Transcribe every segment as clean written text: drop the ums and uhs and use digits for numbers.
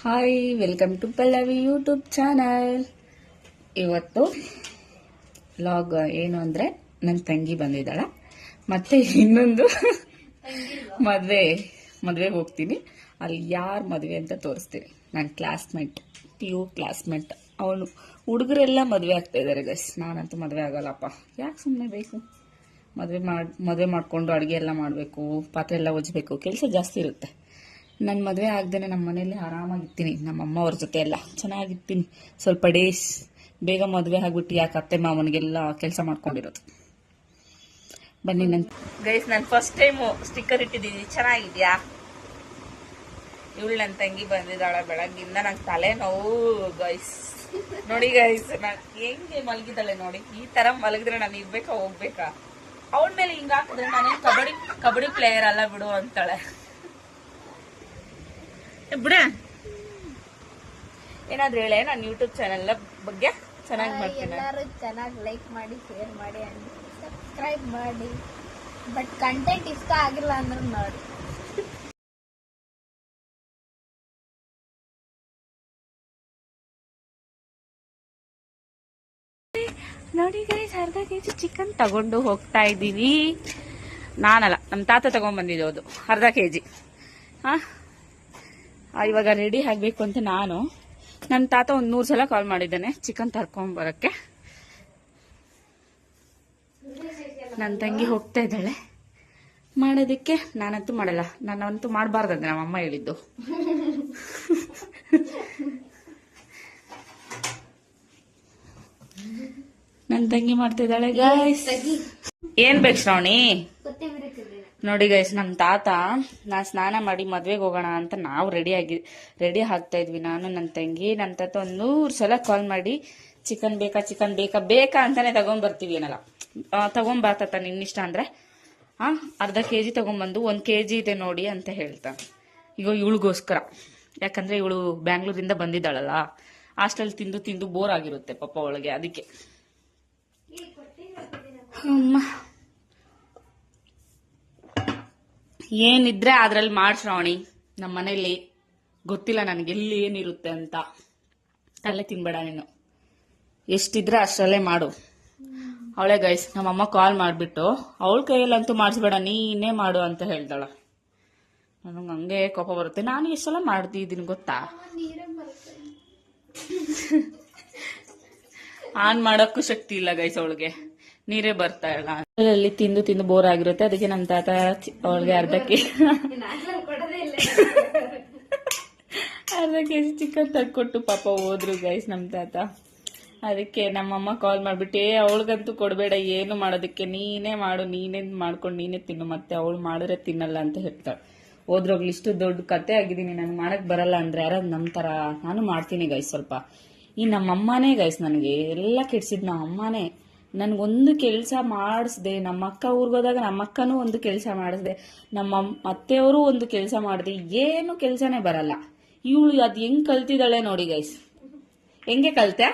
Hi, welcome to Pallavi YouTube channel. ಇವತ್ತು vlog ಏನು ಅಂದರೆ ನನ್ನ ತಂಗಿ ಬಂದಿದ್ದಾಳ. ಮತ್ತೆ ಇನ್ನೊಂದು ಮದುವೆಗೆ ಹೋಗ್ತೀನಿ. ಅಲ್ಲಿ ಯಾರು ಮದುವೆ ಅಂತ ತೋರಿಸ್ತೀನಿ. ನನ್ನ ಕ್ಲಾಸ್ಮೇಟ್, PU ಕ್ಲಾಸ್ಮೇಟ್. ಅವನು ಹುಡುಗರೆಲ್ಲ ಮದುವೆ ಆಗ್ತಾ ಇದ್ದಾರೆ ಗೈಸ್. ನಾನಂತೂ ಮದುವೆ ಆಗಲ್ಲಪ್ಪ. ಯಾಕೆ ಸುಮ್ಮನೆ ಬೇಕು? ಮದುವೆ ಮಾಡಿಕೊಂಡು ಅಡುಗೆ ಎಲ್ಲ ಮಾಡಬೇಕು, ಪಾತ್ರೆ ಎಲ್ಲ ಒಜ್ಜಬೇಕು, ಕೆಲಸ ಜಾಸ್ತಿ ಇರುತ್ತೆ. ನನ್ನ ಮದುವೆ ಆಗದೇನೆ ನಮ್ಮ ಮನೇಲಿ ಆರಾಮಾಗಿರ್ತೀನಿ. ನಮ್ಮ ಅಮ್ಮ ಅವ್ರ ಜೊತೆ ಎಲ್ಲ ಚೆನ್ನಾಗಿರ್ತೀನಿ. ಸ್ವಲ್ಪ ಡೇಸ್ ಬೇಗ ಮದುವೆ ಆಗ್ಬಿಟ್ಟು ಯಾಕೆ ಅತ್ತೆ ಮಾವನಿಗೆಲ್ಲ ಕೆಲಸ ಮಾಡ್ಕೊಂಡಿರೋದು. ಬನ್ನಿ ಗೈಸ್, ನಾನು ಫಸ್ಟ್ ಟೈಮು ಸ್ಟಿಕ್ಕರ್ ಇಟ್ಟಿದ್ದೀನಿ. ಚೆನ್ನಾಗಿದ್ಯಾ? ಇವಳು ನನ್ನ ತಂಗಿ ಬಂದಿದ್ದಾಳ ಬೆಳಗ್ಗಿಂದ. ನಂಗೆ ತಲೆ ನೋವು ಗೈಸ್. ನೋಡಿ ಗೈಸ್, ನಾನು ಹೆಂಗೆ ಮಲಗಿದ್ದಾಳೆ ನೋಡಿ. ಈ ತರ ಮಲಗಿದ್ರೆ ನಾನು ಇರ್ಬೇಕಾ ಹೋಗ್ಬೇಕಾ? ಅವಳ ಮೇಲೆ ಹಿಂಗ ಹಾಕಿದ್ರೆ ನಾನೇನು ಕಬಡ್ಡಿ ಪ್ಲೇಯರ್ ಅಲ್ಲ ಬಿಡು ಅಂತಾಳೆ. ಬಿಡ, ಏನಾದ್ರೂ ಹೇಳ. ನಾನು ಯೂಟ್ಯೂಬ್ ಚಾನೆಲ್ ಬಗ್ಗೆ ಚೆನ್ನಾಗಿ ಮಾಡ್ತೀನಿ. ಎಲ್ಲರೂ ಚೆನ್ನಾಗಿ ಲೈಕ್ ಮಾಡಿ, ಶೇರ್ ಮಾಡಿ, ಸಬ್ಸ್ಕ್ರೈಬ್ ಮಾಡಿ. ಬಟ್ ಕಂಟೆಂಟ್ ಇಷ್ಟ ಆಗಿಲ್ಲ ಅಂದ್ರೆ ನೋಡಿ. ನೋಡಿ ಗೈಸ್, ಅರ್ಧ ಕೆಜಿ ಚಿಕನ್ ತಗೊಂಡು ಹೋಗ್ತಾ ಇದ್ದೀವಿ. ನಾನಲ್ಲ, ನಮ್ಮ ತಾತ ತಗೊಂಡ್ ಬಂದಿದ್ದು ಅರ್ಧ ಕೆಜಿ. ಇವಾಗ ರೆಡಿ ಆಗ್ಬೇಕು ಅಂತ ನನ್ನ ತಾತ 100 ಸಲ ಕಾಲ್ ಮಾಡಿದ್ದಾನೆ ಚಿಕನ್ ತರ್ಕೊಂಬರಕ್ಕೆ. ನನ್ನ ತಂಗಿ ಹೋಗ್ತಾ ಇದ್ದಾಳೆ ಮಾಡೋದಕ್ಕೆ. ನಾನಂತೂ ಮಾಡಲ್ಲ, ನಾನಂತೂ ಮಾಡಬಾರ್ದಂತೆ ನಮ್ಮಮ್ಮ ಹೇಳಿದ್ದು. ನನ್ನ ತಂಗಿ ಮಾಡ್ತಾ ಇದ್ದಾಳೆ ಗೈಸ್. ಏನ್ ಬೇಕು ಶ್ರಾವಣಿ? ನೋಡಿ ಗೈಸ್, ನಮ್ಮ ತಾತ ನಾ ಸ್ನಾನ ಮಾಡಿ ಮದ್ವೆಗೆ ಹೋಗೋಣ ಅಂತ ನಾವು ರೆಡಿ ಆಗ್ತಾ ಇದ್ವಿ. ನಾನು ನನ್ನ ತಂಗಿ. ನನ್ನ ತಾತ 100 ಸಲ ಕಾಲ್ ಮಾಡಿ ಚಿಕನ್ ಬೇಕಾ ಅಂತಾನೆ ತಗೊಂಡ್ಬರ್ತೀವಿ. ಏನಲ್ಲ, ತಗೊಂಬಾ ತಾತ ನಿನ್ನಿಷ್ಟ ಅಂದ್ರೆ ಅರ್ಧ ಕೆಜಿ ತಗೊಂಡ್ಬಂದು 1 ಕೆಜಿ ಇದೆ ನೋಡಿ ಅಂತ ಹೇಳ್ತಾನೆ. ಈಗ ಇವಳಿಗೋಸ್ಕರ, ಯಾಕಂದ್ರೆ ಇವಳು ಬ್ಯಾಂಗ್ಳೂರಿಂದ ಬಂದಿದ್ದಾಳಲ್ಲ, ಹಾಸ್ಟೆಲ್ ತಿಂದು ಬೋರ್ ಆಗಿರುತ್ತೆ ಪಾಪ ಅವಳಿಗೆ. ಅದಕ್ಕೆ ಅಮ್ಮ ಏನಿದ್ರೆ ಅದ್ರಲ್ಲಿ ಮಾಡ್ ಶ್ರಾವಣಿ. ನಮ್ಮ ಮನೇಲಿ ಗೊತ್ತಿಲ್ಲ ನನಗೆ ಎಲ್ಲಿ ಏನಿರುತ್ತೆ ಅಂತ. ತಲೆ ತಿನ್ಬೇಡ ನೀನು. ಎಷ್ಟಿದ್ರೆ ಅಷ್ಟರಲ್ಲೇ ಮಾಡು. ಅವಳೇ ಗೈಸ್, ನಮ್ಮಮ್ಮ ಕಾಲ್ ಮಾಡ್ಬಿಟ್ಟು ಅವಳ ಕೈಯಲ್ಲಂತೂ ಮಾಡಿಸ್ಬೇಡ, ನೀನೇ ಮಾಡು ಅಂತ ಹೇಳ್ತಾಳ. ನನಗೆ ಹಂಗೆ ಕೋಪ ಬರುತ್ತೆ. ನಾನು ಎಷ್ಟು ಸಲ ಮಾಡ್ತಿದ್ದೀನಿ ಗೊತ್ತಾ? ಆನ್ ಮಾಡೋಕ್ಕೂ ಶಕ್ತಿ ಇಲ್ಲ ಗೈಸ್ ಅವಳಿಗೆ. ನೀರೇ ಬರ್ತಾ ಇಲ್ಲ. ಅಲ್ಲಿ ತಿಂದು ಬೋರ್ ಆಗಿರುತ್ತೆ. ಅದಕ್ಕೆ ನಮ್ಮ ತಾತ ಅವಳಿಗೆ ಅರ್ಧ ಕೆಜಿ ಚಿಕನ್ ತರ್ಕೊಟ್ಟು ಪಾಪ ಹೋದ್ರು ಗೈಸ್ ನಮ್ಮ ತಾತ. ಅದಕ್ಕೆ ನಮ್ಮಮ್ಮ ಕಾಲ್ ಮಾಡ್ಬಿಟ್ಟು ಅವಳಿಗಂತೂ ಕೊಡಬೇಡ, ಏನು ಮಾಡೋದಕ್ಕೆ ನೀನೇ ಮಾಡು, ನೀನೇ ಮಾಡ್ಕೊಂಡು ನೀನೇ ತಿನ್ನು, ಮತ್ತೆ ಅವಳು ಮಾಡಿದ್ರೆ ತಿನ್ನಲ್ಲ ಅಂತ ಹೇಳ್ತಾಳೆ. ಹೋದ್ರೋಗ್ಲಿ, ಇಷ್ಟು ದೊಡ್ಡ ಕತೆ ಆಗಿದ್ದೀನಿ. ನಾನು ಮಾಡಕ್ ಬರಲ್ಲ ಅಂದ್ರೆ ಯಾರಾದ್ರು ನಂಬ್ತಾರ? ನಾನು ಮಾಡ್ತೀನಿ ಗೈಸ್ ಸ್ವಲ್ಪ. ಈ ನಮ್ಮಮ್ಮನೇ ಗೈಸ್ ನನಗೆ ಎಲ್ಲ ಕೆಡ್ಸಿದ್. ನಮ್ಮ ಅಮ್ಮನೇ ನನ್ಗೊಂದು ಕೆಲಸ ಮಾಡಿಸ್ದೆ. ನಮ್ಮ ಅಕ್ಕ ಊರ್ಗೋದಾಗ ನಮ್ಮ ಅಕ್ಕನೂ ಒಂದು ಕೆಲಸ ಮಾಡಿಸ್ದೆ, ನಮ್ಮ ಅತ್ತೆಯವರು ಒಂದು ಕೆಲಸ ಮಾಡಿದೆ. ಏನು ಕೆಲಸನೇ ಬರಲ್ಲ. ಇವಳು ಅದ್ ಹೆಂಗ್ ಕಲ್ತಿದ್ದಾಳೆ ನೋಡಿ ಗೈಸ್. ಹೆಂಗೆ ಕಲ್ತೆ?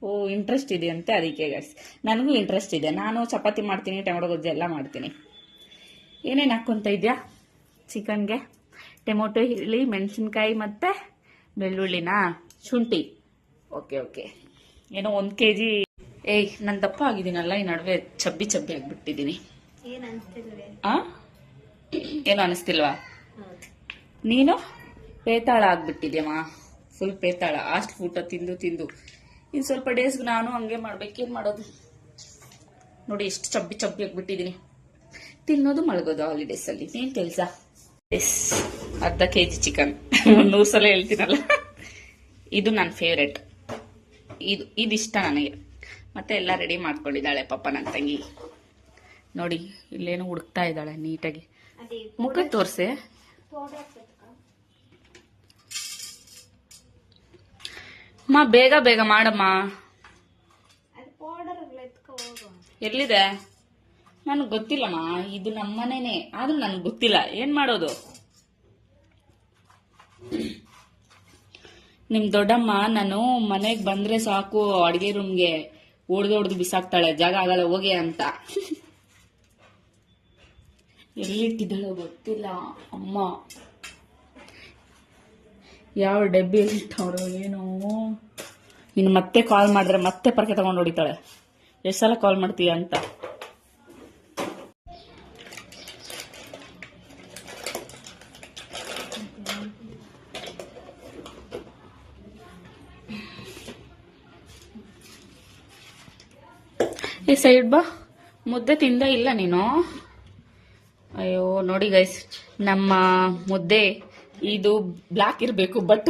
ಓ, ಇಂಟ್ರೆಸ್ಟ್ ಇದೆ ಅಂತೆ ಅದಕ್ಕೆ ಗೈಸ್. ನನಗೂ ಇಂಟ್ರೆಸ್ಟ್ ಇದೆ. ನಾನು ಚಪಾತಿ ಮಾಡ್ತೀನಿ, ಟೊಮೆಟೊ ಗೊಜ್ಜು ಎಲ್ಲ ಮಾಡ್ತೀನಿ. ಏನೇನು ಹಾಕೊಂತ ಇದ್ಯಾ ಚಿಕನ್ಗೆ? ಟೊಮೆಟೊ, ಈರುಳ್ಳಿ, ಮೆಣಸಿನ್ಕಾಯಿ ಮತ್ತೆ ಬೆಳ್ಳುಳ್ಳಿನಾ, ಶುಂಠಿ. ಓಕೆ. ಏನೋ 1 ಕೆಜಿ. ನಾನು ದಪ್ಪ ಆಗಿದ್ದೀನಲ್ಲ, ಈ ನಡುವೆ ಚಬ್ಬಿ ಆಗಿಬಿಟ್ಟಿದ್ದೀನಿ. ಏನು ಅನಿಸ್ತಿಲ್ವಾ? ನೀನು ಪೇತಾಳ ಆಗ್ಬಿಟ್ಟಿದ್ಯಮ್ಮ, ಫುಲ್ ಪೇತಾಳ. ಅಷ್ಟು ಊಟ ತಿಂದು ಇನ್ನು ಸ್ವಲ್ಪ ಡೇಸ್ಗೆ ನಾನು ಹಂಗೆ ಮಾಡ್ಬೇಕೇನ್ ಮಾಡೋದು ನೋಡಿ. ಎಷ್ಟು ಚಬ್ಬಿ ಆಗ್ಬಿಟ್ಟಿದ್ದೀನಿ. ತಿನ್ನೋದು ಮಲಗೋದು ಹಾಲಿಡೇಸ್ ಅಲ್ಲಿ. ಏನ್ ಕೆಲಸ? ಅರ್ಧ ಕೆಜಿ ಚಿಕನ್ 100 ಸಲ ಹೇಳ್ತೀನಲ್ಲ. ಇದು ನನ್ನ ಫೇವ್ರೆಟ್. ಇದಿಷ್ಟ ನನಗೆ. ಮತ್ತೆ ಎಲ್ಲ ರೆಡಿ ಮಾಡ್ಕೊಂಡಿದ್ದಾಳೆ ಪಾಪ ನನ್ನ ತಂಗಿ. ನೋಡಿ, ಇಲ್ಲೇನೋ ಹುಡುಕ್ತಾ ಇದ್ದಾಳೆ ನೀಟಾಗಿ. ಮುಖ ತೋರ್ಸೆ. ಅಮ್ಮ ಬೇಗ ಮಾಡಮ್ಮ. ಎಲ್ಲಿದೆ? ನನಗೆ ಗೊತ್ತಿಲ್ಲಮ್ಮ. ಇದು ನಮ್ಮನೇನೆ, ಆದ್ರೂ ನನಗೆ ಗೊತ್ತಿಲ್ಲ ಏನ್ ಮಾಡೋದು. ನಿಮ್ ದೊಡ್ಡಮ್ಮ ನಾನು ಮನೆಗ್ ಬಂದ್ರೆ ಸಾಕು ಅಡಿಗೆ ರೂಮ್ಗೆ ಹೊಡೆದು ಬಿಸಾಕ್ತಾಳೆ, ಜಾಗ ಆಗಲ್ಲ ಹೋಗಿ ಅಂತ. ಎಲ್ಲಿಟ್ಟಿದ್ದಾಳೋ ಗೊತ್ತಿಲ್ಲ ಅಮ್ಮ. ಯಾವ ಡಬ್ಬಿಯಲ್ಲಿ ಇಟ್ಟವ್ರು ಏನೋ. ಇನ್ನು ಮತ್ತೆ ಕಾಲ್ ಮಾಡಿದ್ರೆ ಮತ್ತೆ ಪರಕೆ ತಗೊಂಡು ಹೊಡಿತಾಳೆ. ಎಷ್ಟು ಸಲ ಕಾಲ್ ಮಾಡ್ತೀಯ ಅಂತ. ಈ ಸೈಡ್ ಬಾ. ಮುದ್ದೆ ತಿಂದ ಇಲ್ಲ ನೀನು? ಅಯ್ಯೋ ನೋಡಿ ಗೈಸ್, ನಮ್ಮ ಮುದ್ದೆ ಇದು ಬ್ಲಾಕ್ ಇರಬೇಕು, but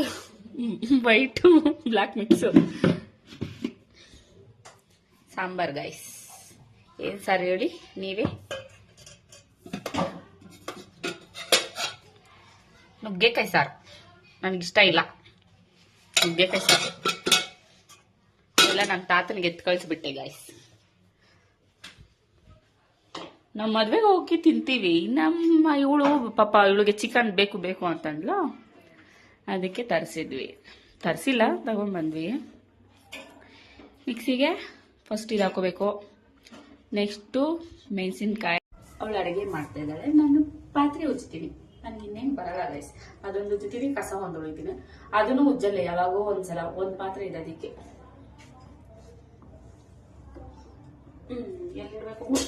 white black mix. Sambar guys. ಏನ್ ಸಾರು ಹೇಳಿ ನೀವೇ? ನುಗ್ಗೆಕಾಯಿ ಸಾರು ನನಗಿಷ್ಟ ಇಲ್ಲ. ನುಗ್ಗೆಕಾಯಿ ಸಾರು ಎಲ್ಲ ನನ್ನ ತಾತನಿಗೆ ಎತ್ತು ಕಳಿಸ್ಬಿಟ್ಟೆ ಗೈಸ್. ನಾವು ಮದ್ವೆಗೆ ಹೋಗಿ ತಿಂತೀವಿ. ನಮ್ಮ ಇವಳು ಪಾಪ ಇವಳಿಗೆ ಚಿಕನ್ ಬೇಕು ಬೇಕು ಅಂತಂದ್ಲು, ಅದಕ್ಕೆ ತರಿಸಿಲ್ಲ, ತಗೊಂಡ್ಬಂದ್ವಿ. ಮಿಕ್ಸಿಗೆ ಫಸ್ಟ್ ಇದು ಹಾಕೋಬೇಕು, ನೆಕ್ಸ್ಟು ಮೆಣಸಿನ್ಕಾಯಿ. ಅವಳು ಅಡುಗೆ ಮಾಡ್ತಾ ಇದ್ದಾಳೆ, ನಾನು ಪಾತ್ರೆ ಉಜ್ತೀನಿ. ನನಗೆ ಇನ್ನೇನು ಬರಲ್ಲ ಗೈಸ್. ಅದೊಂದು ಉಜ್ತೀನಿ, ಕಸ ಒಂದು ಉಳಿತೀನಿ. ಅದನ್ನು ಉಜ್ಜಲ್ಲ, ಯಾವಾಗೋ ಒಂದ್ಸಲ. ಒಂದು ಪಾತ್ರೆ ಇದೆ ಅದಕ್ಕೆ.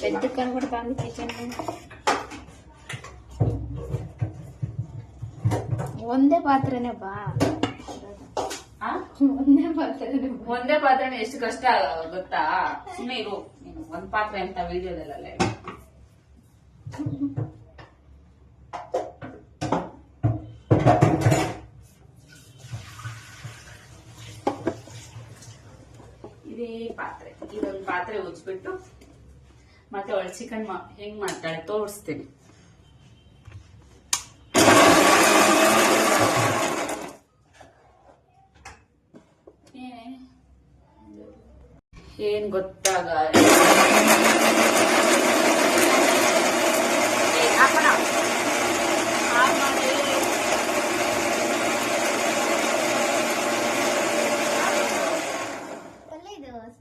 పెద్ద కనబడుతుంది కిచెన్. ಒಂದೇ ಪಾತ್ರೆನೇ ಬಾ. ಒಂದೇ ಪಾತ್ರೆನೇ ಎಷ್ಟು ಕಷ್ಟ ಗೊತ್ತಾ? ಸುಮ್ಮನೆ ಇರು ನೀನು. ಒಂದ್ ಪಾತ್ರೆ ಅಂತ ವಿಡಿಯೋದಲ್ಲ. ಇದೇ ಪಾತ್ರೆ, ಇದೊಂದು ಪಾತ್ರೆ ಉಜ್ಬಿಟ್ಟು ಮತ್ತೆ ಅವಳು ಚಿಕನ್ ಹೆಂಗ್ ಮಾಡ್ತಾಳೆ ತೋರಿಸ್ತೀನಿ. ಏನ್ ಗೊತ್ತಾಗ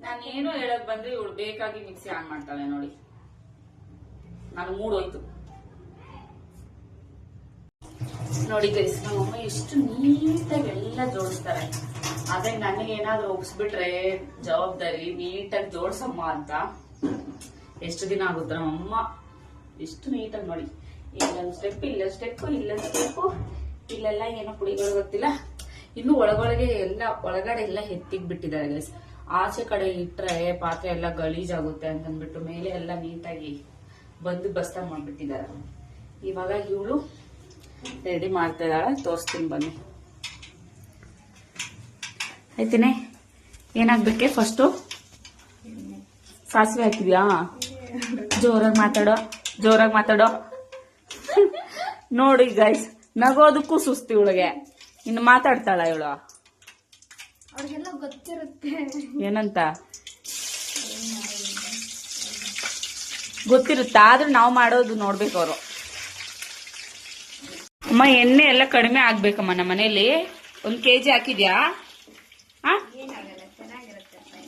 ನಾನೇನು ಹೇಳಕ್ ಬಂದ್ರೆ ಇವಳು ಬೇಕಾಗಿ ಮಿಕ್ಸಿ ಆನ್ ಮಾಡ್ತಾಳೆ ನೋಡಿ. ನಾನು ಮೂಡೋಯ್ತು ನೋಡಿ ಗೈಸ್. ನಮ್ಮಮ್ಮ ಎಷ್ಟು ನೀಟಾಗಿ ಎಲ್ಲ ಜೋಡಿಸ್ತಾರೆ. ಅದೇ ನನಗೆ ಏನಾದ್ರು ಒಪ್ಸ್ಬಿಟ್ರೆ ಜವಾಬ್ದಾರಿ ನೀಟಾಗಿ ಜೋಡ್ಸಮ್ಮ ಅಂತ. ಎಷ್ಟು ದಿನ ಆಗುತ್ತೆ ನಮ್ಮಮ್ಮ ಎಷ್ಟು ನೀಟಾಗಿ ನೋಡಿ. ಇಲ್ಲೊಂದು ಸ್ಟೆಪ್, ಇಲ್ಲೊಂದು ಸ್ಟೆಪ್, ಇಲ್ಲೊಂದು ಸ್ಟೆಪ್ಪು, ಇಲ್ಲೆಲ್ಲ ಏನೋ ಪುಡಿಗಳು ಗೊತ್ತಿಲ್ಲ. ಇನ್ನು ಒಳಗಡೆ ಎಲ್ಲ ಎತ್ತಿಗ್ ಬಿಟ್ಟಿದ್ದಾರೆ ಗೈಸ್. ಆಚೆ ಕಡೆ ಇಟ್ರೆ ಪಾತ್ರೆ ಎಲ್ಲ ಗಲೀಜಾಗುತ್ತೆ ಅಂತಂದ್ಬಿಟ್ಟು ಮೇಲೆ ಎಲ್ಲ ನೀಟಾಗಿ ಬಂದು ಬಸ್ತ ಮಾಡ್ಬಿಟ್ಟಿದ್ದಾರೆ. ಇವಾಗ ಇವಳು ರೆಡಿ ಮಾಡ್ತಾ ಇದ್ದಾಳೆ, ತೋರಿಸ್ತೀನಿ ಬನ್ನಿ. ಆಯ್ತೇನೆ? ಏನಾಗ್ಬೇಕೆ ಫಸ್ಟು? ಸಾಸಿವೆ ಹಾಕಿದ್ಯಾ? ಜೋರಾಗಿ ಮಾತಾಡೋ. ನೋಡಿ ಗೈಸ್, ನಗೋದಕ್ಕೂ ಸುಸ್ತಿ ಇವಳಿಗೆ. ಇನ್ನು ಮಾತಾಡ್ತಾಳ ಇವಳು. ಅವ್ರಿಗೆಲ್ಲ ಗೊತ್ತಿರುತ್ತೆ. ಏನಂತ ಗೊತ್ತಿರುತ್ತೆ, ಆದ್ರೆ ನಾವು ಮಾಡೋದು ನೋಡ್ಬೇಕು ಅವರು. ಅಮ್ಮ ಎಣ್ಣೆ ಎಲ್ಲ ಕಡಿಮೆ ಆಗ್ಬೇಕಮ್ಮ. ನಮ್ಮ ಮನೇಲಿ 1 kg ಹಾಕಿದ್ಯಾ?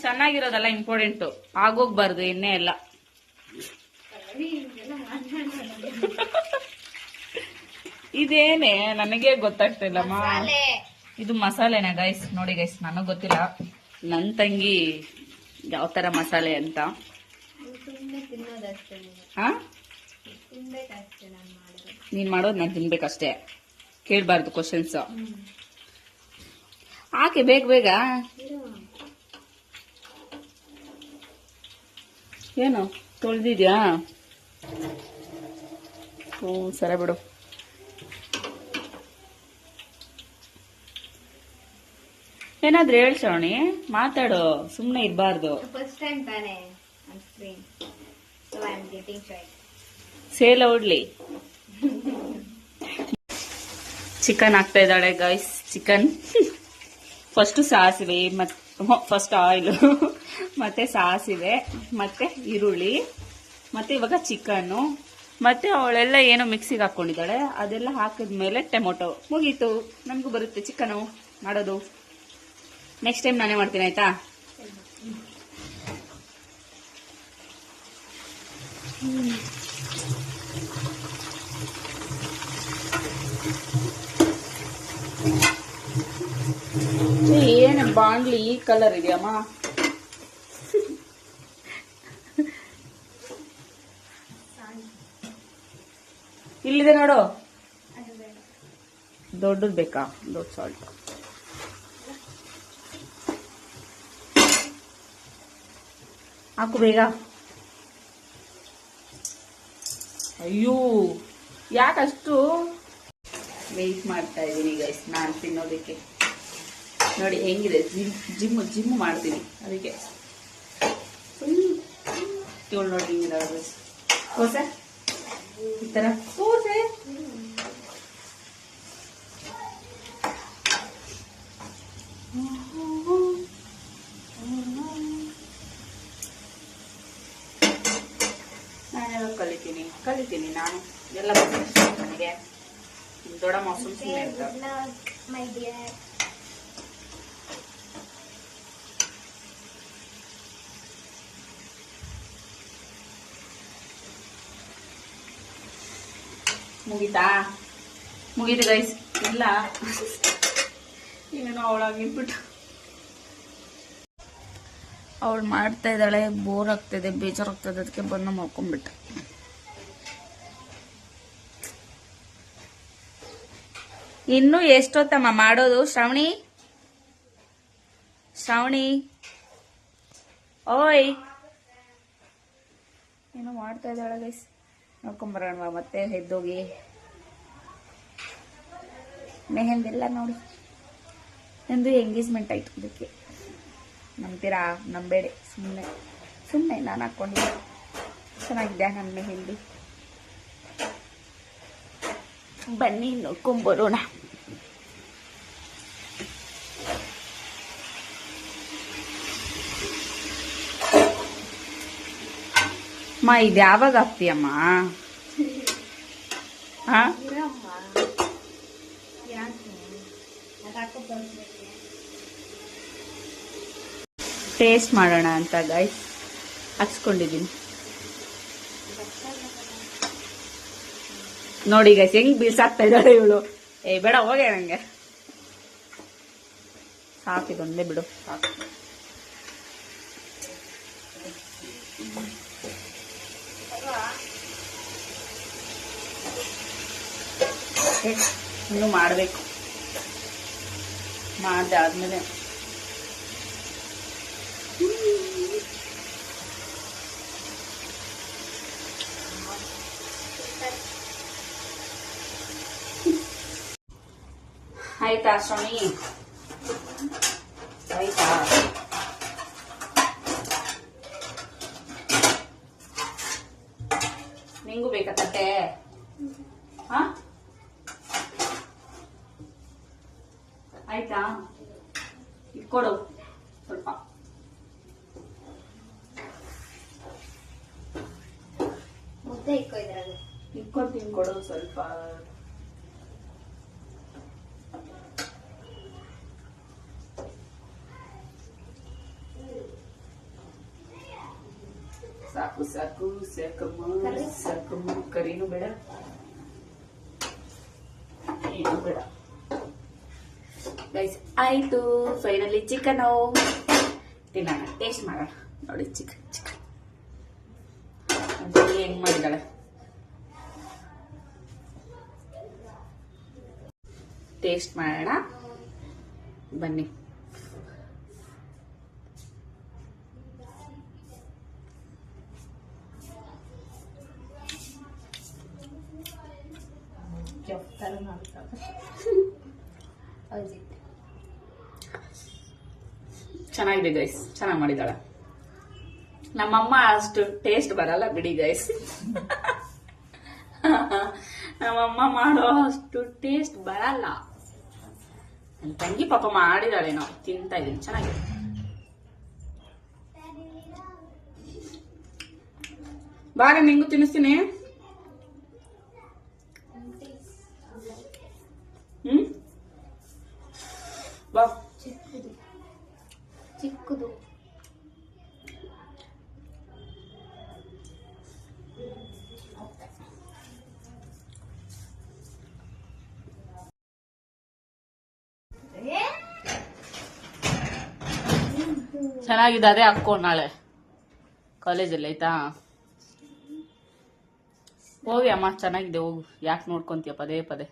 ಚೆನ್ನಾಗಿರೋದಲ್ಲ ಇಂಪಾರ್ಟೆಂಟು, ಆಗೋಗ್ಬಾರ್ದು ಎಣ್ಣೆ ಎಲ್ಲ. ಇದೇನೆ ನನಗೆ ಗೊತ್ತಾಗ್ತಿಲ್ಲಮ್ಮ. ಇದು ಮಸಾಲೆನಾ ಗೈಸ್? ನೋಡಿ ಗೈಸ್, ನನಗೆ ಗೊತ್ತಿಲ್ಲ. ನನ್ನ ತಂಗಿ ಯಾವ ತರ ಮಸಾಲೆ ಅಂತ. ನೀನ್ ಮಾಡೋದು ನಾನು ತಿನ್ಬೇಕಷ್ಟೇ, ಕೇಳ್ಬಾರ್ದು ಕ್ವಶನ್ಸ್. ಹಾಕಿ ಬೇಗ. ಏನು ತೊಳ್ದಿದ್ಯಾ? ಸರಿ ಬಿಡು. ಏನಾದ್ರೂ ಹೇಳಿ ಶ್ರವಣಿ, ಮಾತಾಡು, ಸುಮ್ನೆ ಇರಬಾರ್ದು. ಫಸ್ಟ್ ಟೈಮ್ ತಾನೇ on screen, so I am getting shy. Say loudly. Chicken ಹಾಕ್ತಾ ಇದ್ದಾಳೆ ಗೈಸ್. ಚಿಕನ್ ಫಸ್ಟ್ ಸಾಸಿವೆ, ಫಸ್ಟ್ ಆಯಿಲ್, ಮತ್ತೆ ಸಾಸಿವೆ, ಮತ್ತೆ ಈರುಳ್ಳಿ, ಮತ್ತೆ ಇವಾಗ ಚಿಕನ್ನು, ಮತ್ತೆ ಅವಳೆಲ್ಲ ಏನೋ ಮಿಕ್ಸಿಗೆ ಹಾಕೊಂಡಿದ್ದಾಳೆ. ಅದೆಲ್ಲ ಹಾಕಿದ್ಮೇಲೆ ಟೊಮೊಟೊ. ಮುಗೀತು, ನಮಗೂ ಬರುತ್ತೆ ಚಿಕನು ಮಾಡೋದು. ನೆಕ್ಸ್ಟ್ ಟೈಮ್ ನಾನೇ ಮಾಡ್ತೀನಿ ಆಯ್ತಾ? ಏನು ಬಾಂಡ್ಲಿ ಈ ಕಲರ್ ಇದೆಯಮ್ಮ. ಇಲ್ಲಿದೆ ನೋಡು. ದೊಡ್ಡದು ಬೇಕಾ? ದೊಡ್ಡ ಸಾಲ್ಟ್. ಹಾಕು ಬೇಗ. ಅಯ್ಯೋ ಯಾಕಷ್ಟು ವೆಯ್ಟ್ ಮಾಡ್ತಾ ಇದ್ದೀನಿ ಗೈಸ್ ನಾನು ತಿನ್ನೋದಕ್ಕೆ. ನೋಡಿ ಹೆಂಗಿದೆ, ಜಿಮ್ ಮಾಡ್ತೀನಿ ಅದಕ್ಕೆ. ಇವಳು ನೋಡಿ ಹಿಂಗಿದಾಳೆ ಗೈಸ್. ತೋರ್ಸೆ ಈ ಥರ ತೋರ್ಸೆ. ನಾನೆಲ್ಲ ಕಲಿತೀನಿ ನಾನು ಎಲ್ಲ ನನಗೆ. ದೊಡ್ಡ ಮಾಸು ಸುಮ್ಮನೆ ಇರ್ತಾರೆ. ಮುಗೀತು ಗೈಸ್. ಇಲ್ಲ ಇನ್ನೇನೋ ಅವಳಾಗಿರ್ಬಿಟ್ಟು ಅವಳು ಮಾಡ್ತಾ ಇದ್ದಾಳೆ. ಬೋರ್ ಆಗ್ತಿದೆ, ಬೇಜಾರಾಗ್ತದೆ, ಅದಕ್ಕೆ ಬಂದು ಮಾಡ್ಕೊಂಡ್ಬಿಟ್ಟೆ. ಇನ್ನು ಎಷ್ಟೊತ್ತಮ್ಮ ಮಾಡೋದು? ಶ್ರಾವಣಿ ಓಯ್ ಏನೋ ಮಾಡ್ತಾ ಇದ್ದಾಳೆ ಗೈಸ್. ನೋಡ್ಕೊಂಬರೋಣ ಮತ್ತೆ ಎದ್ದೋಗಿ. ಮೆಹಂದೆಲ್ಲ ನೋಡಿ ಎಂದು ಎಂಗೇಜ್ಮೆಂಟ್ ಆಯ್ತು. ಅದಕ್ಕೆ ನಂಬ್ತೀರಾ? ನಂಬೇಡಿ, ಸುಮ್ಮನೆ ನಾನು ಹಾಕ್ಕೊಂಡಿದ್ದೆ. ಚೆನ್ನಾಗಿದೆ ನನ್ನ ಮೆಹಂದಿ. ಬನ್ನಿ ನೋಡ್ಕೊಂಬರೋಣ. ಅಮ್ಮ ಇದು ಯಾವಾಗ ಹಾಕ್ತೀಯಮ್ಮ? ಹಾ ಟೇಸ್ಟ್ ಮಾಡೋಣ ಅಂತ ಗೈಸ್ ಹಚ್ಕೊಂಡಿದ್ದೀನಿ. ನೋಡಿ ಗೈಸ್ ಹೆಂಗ್ ಬೀಸಾಕ್ತಾ ಇದ್ದಾಳೆ ಇವಳು. ಬೇಡ ಹೋಗೆ, ನಂಗೆ ಸಾಕಿದೊಂದೇ ಬಿಡು ಸಾಕು. ಇನ್ನು ಮಾಡಬೇಕು. ಮಾಡ್ದಾದ್ಮೇಲೆ ಆಯ್ತಾ ಶ್ರವಣಿ? ಆಯ್ತಾ? ನಿಂಗೂ ಬೇಕಾ ತಟ್ಟೆ? ಹಾ ಆಯ್ತಾ? ಇಟ್ಕೊಡು ಸ್ವಲ್ಪ. ಮುದ್ದೆ ಇಟ್ಕೊಡ್ತೀನಿ, ಕೊಡು ಸ್ವಲ್ಪ. ಸಾಕು ಸಾಕು ಸಾಕಮ್ಮ. ಕರಿನೂ ಬೇಡ, ಏನು ಬೇಡ ಗೈಸ್. ಆಯ್ತು, ಫೈನಲಿ ಚಿಕನ್ ತಿನ್ನೋಣ, ಟೇಸ್ಟ್ ಮಾಡೋಣ. ನೋಡಿ ಚಿಕನ್ ಹೆಂಗ್ ಮಾಡಿದಾಳೆ. ಟೇಸ್ಟ್ ಮಾಡೋಣ ಬನ್ನಿ. ಚೆನ್ನಾಗಿದೆ ಗೈಸ್, ಚೆನ್ನಾಗಿ ಮಾಡಿದಾಳೆ. ನಮ್ಮಮ್ಮ ಅಷ್ಟು ಟೇಸ್ಟ್ ಬರಲ್ಲ ಬಿಡಿ ಗೈಸ್. ನಮ್ಮಮ್ಮ ಮಾಡೋ ಅಷ್ಟು ಟೇಸ್ಟ್ ಬರಲ್ಲ. ನನ್ನ ತಂಗಿ ಪಾಪ ಮಾಡಿದಾಳೆ, ನಾವು ತಿಂತಾ ಇದೀನಿ. ಚೆನ್ನಾಗಿದೆ. ಬಾಗ ನಿಂಗೂ ತಿನ್ನಿಸ್ತೀನಿ. ಬಾ. ಚಿಕ್ಕದು ಚೆನ್ನಾಗಿದೆ, ಅದೇ ಹಾಕೋ ನಾಳೆ ಕಾಲೇಜಲ್ಲಿ, ಆಯ್ತಾ? ಹೋಗಿ ಅಮ್ಮ, ಚೆನ್ನಾಗಿದೆ, ಹೋಗು. ಯಾಕೆ ನೋಡ್ಕೊಂತೀಯ ಪದೇ ಪದೇ?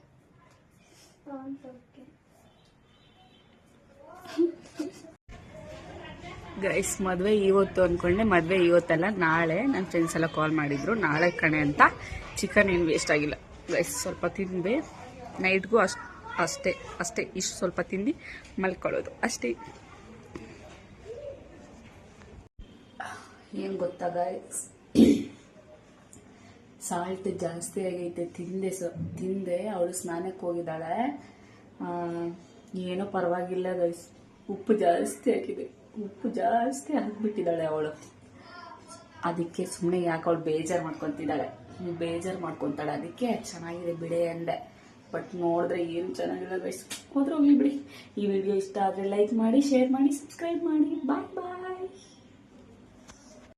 ಗೈಸ್, ಮದುವೆ ಇವತ್ತು ಅಂದ್ಕೊಂಡೆ, ಮದುವೆ ಇವತ್ತಲ್ಲ ನಾಳೆ. ನನ್ನ ಫ್ರೆಂಡ್ಸ್ ಎಲ್ಲ ಕಾಲ್ ಮಾಡಿದ್ರು, ನಾಳೆ ಕಣೆ ಅಂತ. ಚಿಕನ್ ಏನು ವೇಸ್ಟ್ ಆಗಿಲ್ಲ ಗೈಸ್, ಸ್ವಲ್ಪ ತಿಂದೆ. ನೈಟ್ಗೂ ಅಷ್ಟೇ ಇಷ್ಟು ಸ್ವಲ್ಪ ತಿಂದು ಮಲ್ಕೊಳ್ಳೋದು ಅಷ್ಟೇ. ಏನು ಗೊತ್ತಾ ಗೈಸ್, ಸಾಲ್ಟ್ ಜಾಸ್ತಿ ಆಗೈತೆ. ತಿಂದೆ ಅವಳು ಸ್ನಾನಕ್ಕೆ ಹೋಗಿದ್ದಾಳೆ. ಏನೋ ಪರವಾಗಿಲ್ಲ ಗೈಸ್, ಉಪ್ಪು ಜಾಸ್ತಿ ಹಾಕಿಬಿಟ್ಟಿದ್ದಾಳೆ ಅವಳು. ಅದಕ್ಕೆ ಸುಮ್ಮನೆ ಯಾಕೆ ಅವಳು ಬೇಜಾರು ಮಾಡ್ಕೊತಾಳೆ. ಅದಕ್ಕೆ ಚೆನ್ನಾಗಿದೆ ಬಿಡೆ ಅಂದೆ. ಬಟ್ ನೋಡಿದ್ರೆ ಏನು ಚೆನ್ನಾಗಿಲ್ಲ ಗೈಸ್. ಹೋದ್ರೆ ಹೋಗ್ಲಿ ಬಿಡಿ. ಈ ವಿಡಿಯೋ ಇಷ್ಟ ಆದರೆ ಲೈಕ್ ಮಾಡಿ, ಶೇರ್ ಮಾಡಿ, ಸಬ್ಸ್ಕ್ರೈಬ್ ಮಾಡಿ. ಬಾಯ್ ಬಾಯ್.